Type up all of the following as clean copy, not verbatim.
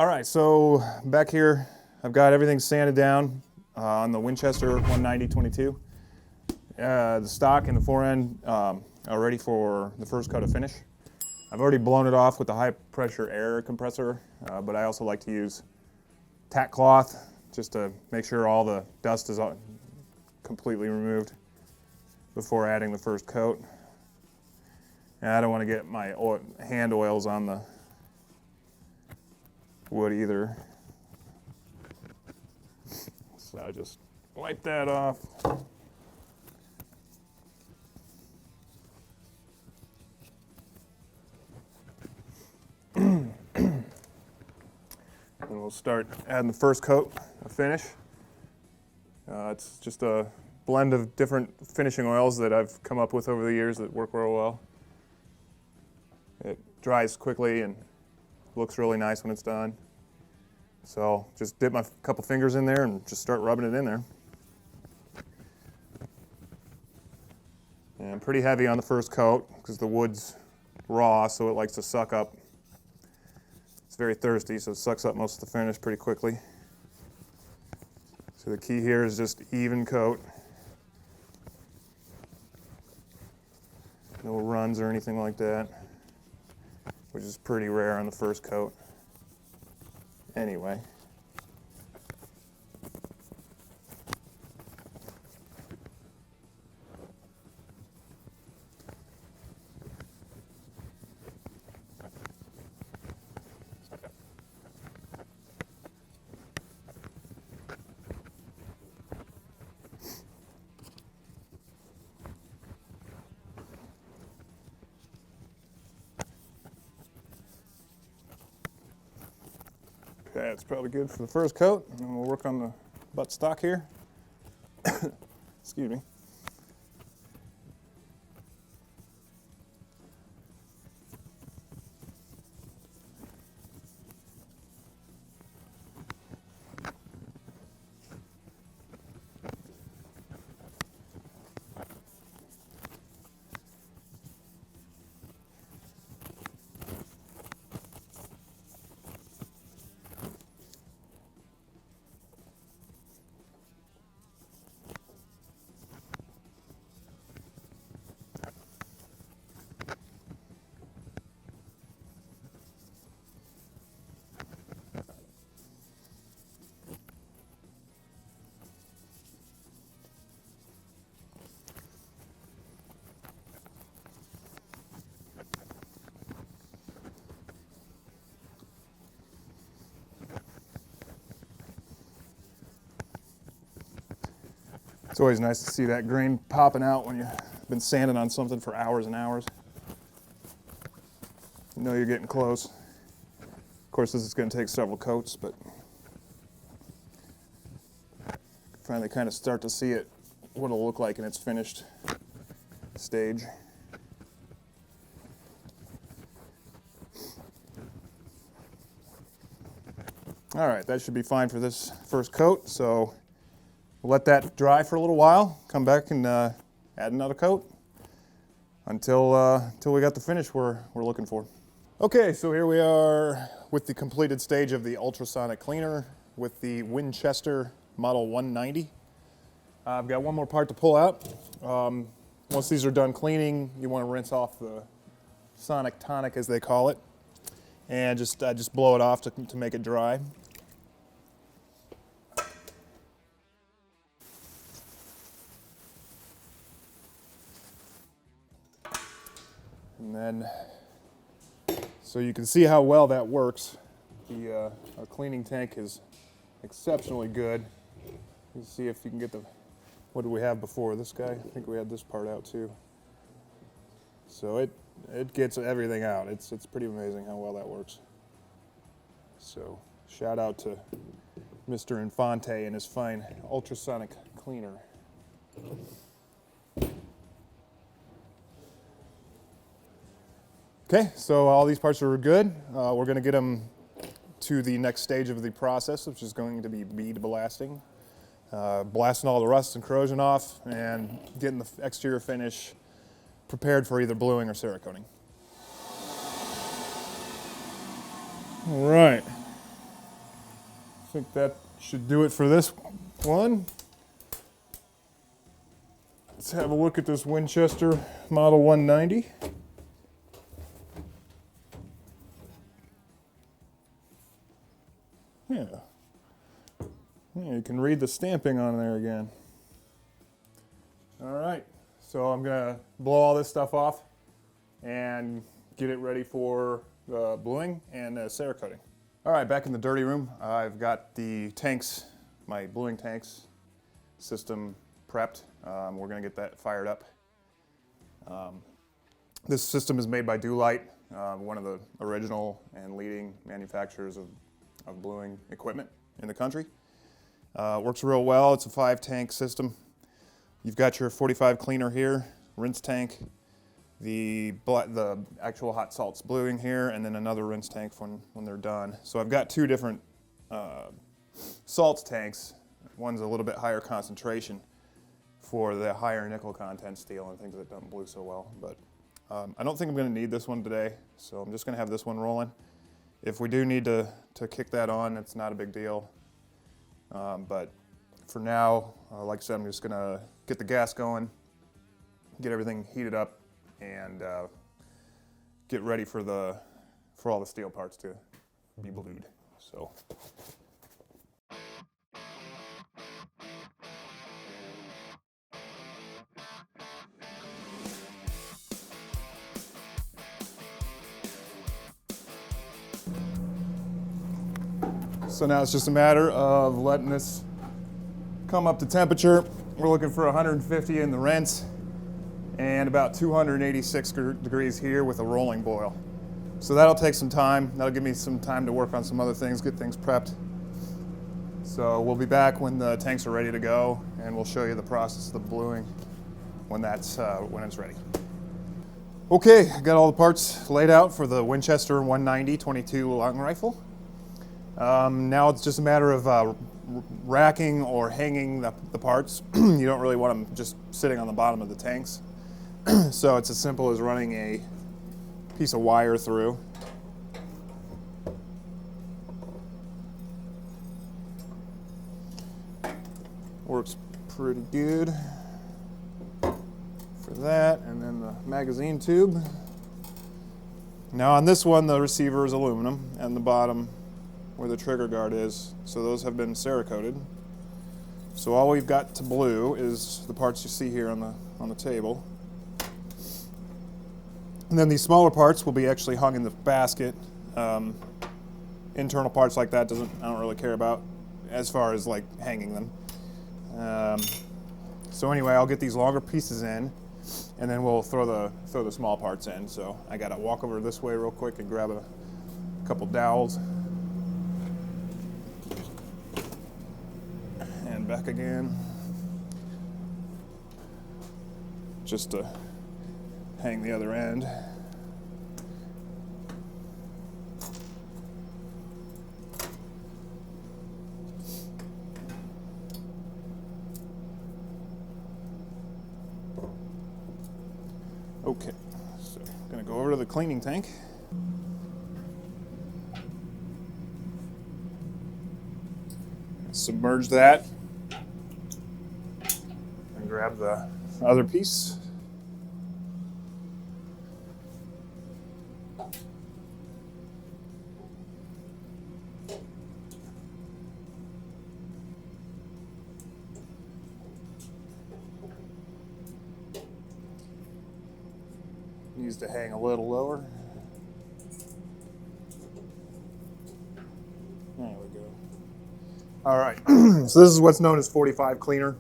All right, so back here, I've got everything sanded down on the Winchester 190-22. The stock and the forend are ready for the first coat of finish. I've already blown it off with the high pressure air compressor, but I also like to use tack cloth just to make sure all the dust is completely removed before adding the first coat. And I don't want to get my hand oils on the wood either. So I just wipe that off. And we'll start adding the first coat of finish. It's just a blend of different finishing oils that I've come up with over the years that work real well. It dries quickly and looks really nice when it's done. So just dip my couple fingers in there and just start rubbing it in there. And pretty heavy on the first coat because the wood's raw, so it likes to suck up. It's very thirsty, so it sucks up most of the finish pretty quickly. So the key here is just even coat. No runs or anything like that, which is pretty rare on the first coat. Anyway. Okay, that's probably good for the first coat, and we'll work on the butt stock here. Excuse me. It's always nice to see that grain popping out when you've been sanding on something for hours and hours. You know you're getting close. Of course, this is going to take several coats, but finally kind of start to see it, what it'll look like in its finished stage. All right, that should be fine for this first coat, so we'll let that dry for a little while, come back and add another coat until we got the finish we're looking for. Okay, so here we are with the completed stage of the ultrasonic cleaner with the Winchester Model 190. I've got one more part to pull out. Once these are done cleaning, you want to rinse off the sonic tonic, as they call it, and just blow it off to make it dry. And then, so you can see how well that works. Our cleaning tank is exceptionally good. You can see if you can get what did we have before? This guy? I think we had this part out too. So it gets everything out. It's pretty amazing how well that works. So shout out to Mr. Infante and his fine ultrasonic cleaner. Okay, so all these parts are good. We're going to get them to the next stage of the process, which is going to be bead blasting. Blasting all the rust and corrosion off and getting the exterior finish prepared for either bluing or Cerakoting. All right. think that should do it for this one. Let's have a look at this Winchester Model 190. Yeah. Yeah, you can read the stamping on there again. All right, so I'm gonna blow all this stuff off and get it ready for bluing and Cerakoting. All right, back in the dirty room, I've got the tanks, my bluing tanks system prepped. We're gonna get that fired up. This system is made by Light, one of the original and leading manufacturers of bluing equipment in the country. Works real well. It's a 5-tank system. You've got your 45 cleaner here, rinse tank, the actual hot salts bluing here, and then another rinse tank when they're done. So I've got 2 different salts tanks. One's a little bit higher concentration for the higher nickel content steel and things that don't blue so well. But I don't think I'm going to need this one today, so I'm just going to have this one rolling. If we do need to kick that on, it's not a big deal. But for now, like I said, I'm just going to get the gas going, get everything heated up, and get ready for all the steel parts to be blued. So now it's just a matter of letting this come up to temperature. We're looking for 150 in the rinse and about 286 degrees here with a rolling boil. So that'll take some time. That'll give me some time to work on some other things, get things prepped. So we'll be back when the tanks are ready to go, and we'll show you the process of the bluing when it's ready. Okay, got all the parts laid out for the Winchester 190 22 long rifle. Now it's just a matter of racking or hanging the parts. You don't really want them just sitting on the bottom of the tanks. So it's as simple as running a piece of wire through. Works pretty good for that. And then the magazine tube. Now on this one, the receiver is aluminum, and the bottom where the trigger guard is, so those have been Cerakoted. So all we've got to blue is the parts you see here on the table. And then these smaller parts will be actually hung in the basket. Internal parts like that I don't really care about as far as like hanging them. So anyway, I'll get these longer pieces in, and then we'll throw the small parts in. So I gotta walk over this way real quick and grab a couple dowels. And back again, just to hang the other end. Okay, so I'm gonna go over to the cleaning tank. Submerge that and grab the other piece. Needs to hang a little lower. There we go. All right, so this is what's known as 45 cleaner.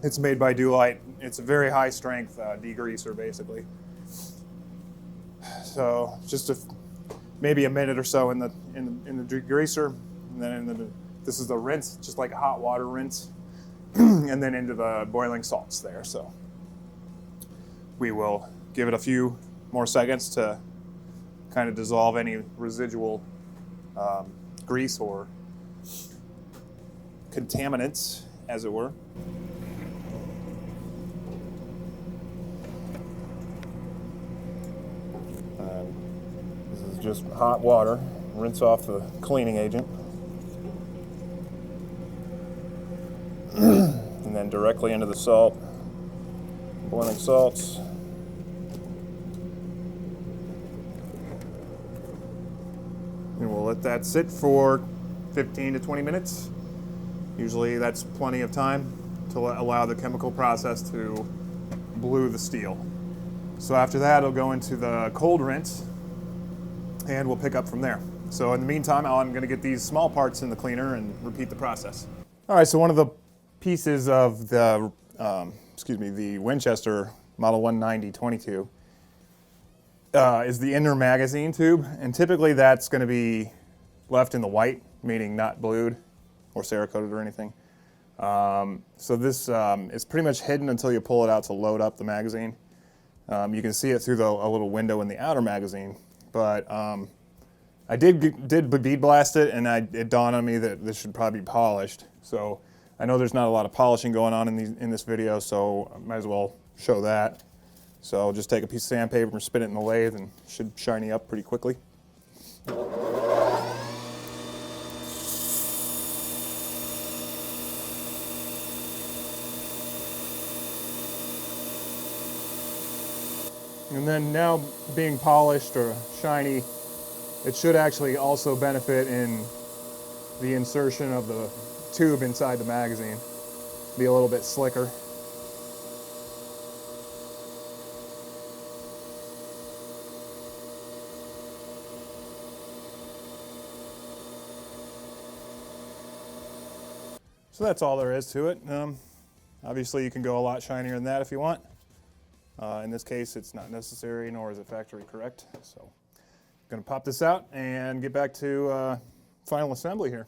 It's made by Light. It's a very high strength degreaser, basically. So just maybe a minute or so in the degreaser, and then this is the rinse, just like a hot water rinse, and then into the boiling salts there. So we will give it a few more seconds to kind of dissolve any residual grease or contaminants, as it were. This is just hot water. Rinse off the cleaning agent. and then directly into the salt, boiling salts. And we'll let that sit for 15 to 20 minutes. Usually that's plenty of time to allow the chemical process to blue the steel. So after that, it'll go into the cold rinse, and we'll pick up from there. So in the meantime, I'm going to get these small parts in the cleaner and repeat the process. All right, so one of the pieces of the, the Winchester Model 190-22 is the inner magazine tube, and typically that's going to be left in the white, meaning not blued or Cerakoted or anything. So this is pretty much hidden until you pull it out to load up the magazine. You can see it through a little window in the outer magazine, but I did bead blast it, and it dawned on me that this should probably be polished. So I know there's not a lot of polishing going on in this video, so I might as well show that. So I'll just take a piece of sandpaper and spin it in the lathe, and it should shiny up pretty quickly. And then now being polished or shiny, it should actually also benefit in the insertion of the tube inside the magazine. Be a little bit slicker. So that's all there is to it. Obviously you can go a lot shinier than that if you want. In this case, it's not necessary, nor is it factory correct. So I'm going to pop this out and get back to final assembly here.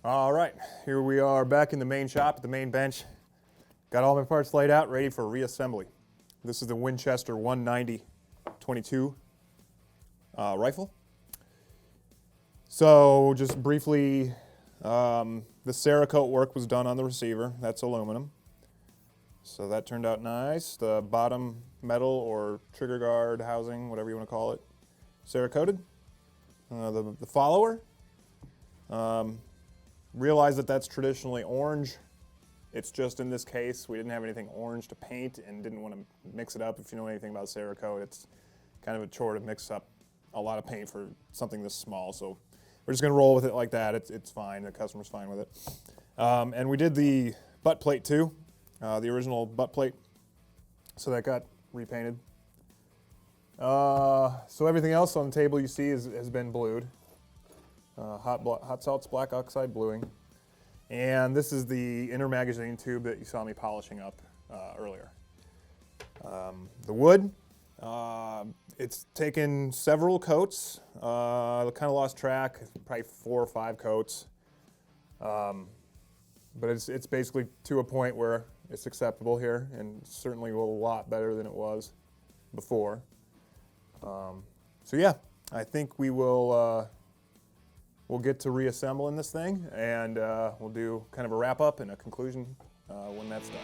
All right, here we are back in the main shop at the main bench. Got all my parts laid out, ready for reassembly. This is the Winchester 190-22 rifle. So just briefly, the Cerakote work was done on the receiver. That's aluminum. So that turned out nice. The bottom metal or trigger guard housing, whatever you want to call it, Cerakoted. The follower. Realize that that's traditionally orange. It's just in this case, we didn't have anything orange to paint and didn't want to mix it up. If you know anything about Cerakote, it's kind of a chore to mix up a lot of paint for something this small. So we're just going to roll with it like that. It's fine. The customer's fine with it. And we did the butt plate too, the original butt plate. So that got repainted. So everything else on the table you see has been blued. Hot salts, black oxide bluing. And this is the inner magazine tube that you saw me polishing up earlier. The wood, it's taken several coats. I kind of lost track, probably 4 or 5 coats. But it's basically to a point where it's acceptable here, and certainly a lot better than it was before. So yeah, I think we will we'll get to reassembling this thing, and we'll do kind of a wrap up and a conclusion when that's done.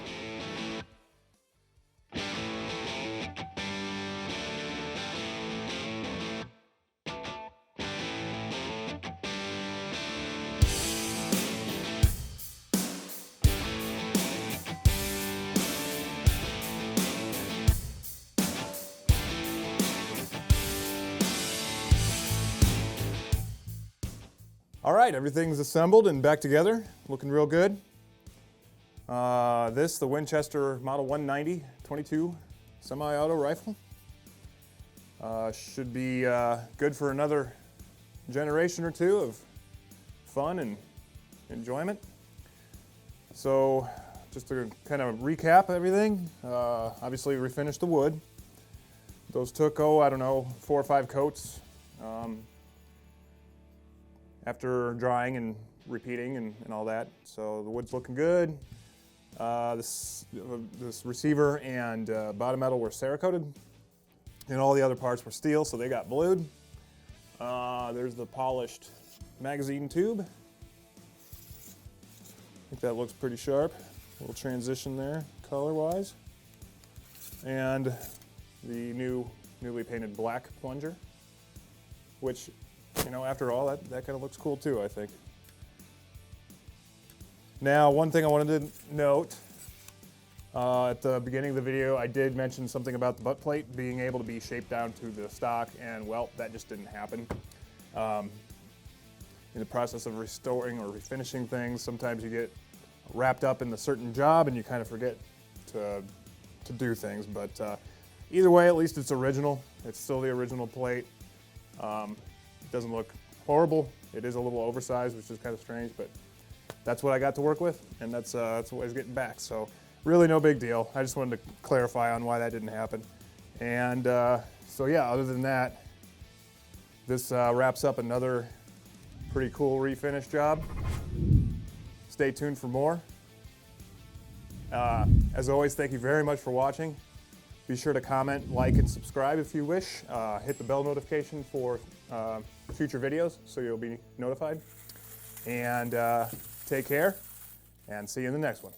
All right, everything's assembled and back together, looking real good. The Winchester Model 190-22 semi-auto rifle should be good for another generation or two of fun and enjoyment. So just to kind of recap everything, obviously refinished the wood. Those took, I don't know, 4 or 5 coats. After drying and repeating and all that. So the wood's looking good. This receiver and bottom metal were Cerakoted, and all the other parts were steel, so they got blued. There's the polished magazine tube. I think that looks pretty sharp. A little transition there, color-wise. And the newly painted black plunger, which, you know, after all, that kind of looks cool too, I think. Now, one thing I wanted to note, at the beginning of the video, I did mention something about the butt plate being able to be shaped down to the stock, and well, that just didn't happen. In the process of restoring or refinishing things, sometimes you get wrapped up in a certain job and you kind of forget to do things, but either way, at least it's original. It's still the original plate. It doesn't look horrible. It is a little oversized, which is kind of strange, but that's what I got to work with, and that's what I was getting back. So really no big deal. I just wanted to clarify on why that didn't happen. And so yeah, other than that, this wraps up another pretty cool refinish job. Stay tuned for more. As always, thank you very much for watching. Be sure to comment, like, and subscribe if you wish. Hit the bell notification for future videos so you'll be notified. And take care, and see you in the next one.